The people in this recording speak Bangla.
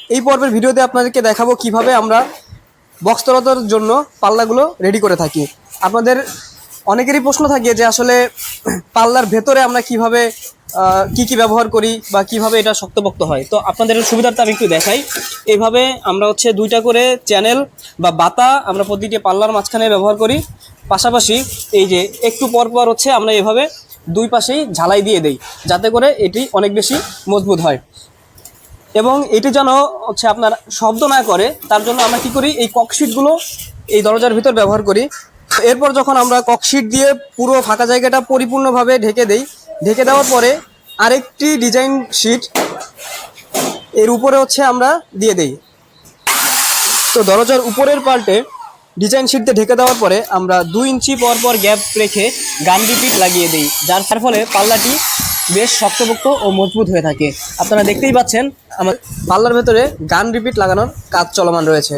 এই পর্বের ভিডিওতে আপনাদেরকে দেখাবো কিভাবে আমরা বক্স তলাতার জন্য পাল্লাগুলো রেডি করে থাকি। আপনাদের অনেকেরই প্রশ্ন থাকে যে আসলে পাল্লার ভেতরে আমরা কিভাবে কি ব্যবহার করি বা কিভাবে এটা শক্তপোক্ত হয়। তো আপনাদের সুবিধার্থে আমি একটু দেখাই। এইভাবে আমরা হচ্ছে 2টা করে চ্যানেল বা বাতা আমরা প্রতিটি পাল্লার মাঝখানে ব্যবহার করি। পাশাপাশি এই যে একটু পর পর হচ্ছে আমরা এভাবে দুই পাশেই ঝালাই দিয়ে দেই, যাতে করে এটি অনেক বেশি মজবুত হয় এবং এটি যেন হচ্ছে আপনার শব্দ না করে। তার জন্য আমরা কি করি, এই ককশিটগুলো এই দরজার ভিতর ব্যবহার করি। এরপর যখন আমরা ককশিট দিয়ে পুরো ফাঁকা জায়গাটা পরিপূর্ণভাবে ঢেকে দেই, ঢেকে দেওয়ার পরে আরেকটি ডিজাইন শিট এর উপরে হচ্ছে আমরা দিয়ে দেই। তো দরজার উপরের পার্টে ডিজাইন শিট দিয়ে ঢেকে দেওয়ার পরে আমরা 2 ইঞ্চি পর পর গ্যাপ রেখে গান রিপিট লাগিয়ে দিই, যার ফলে পাল্লাটি বেশ শক্তপোক্ত ও মজবুত হয়ে থাকে। আপনারা দেখতেই পাচ্ছেন আমার পাল্লার ভেতরে গান রিপিট লাগানোর কাজ চলমান রয়েছে।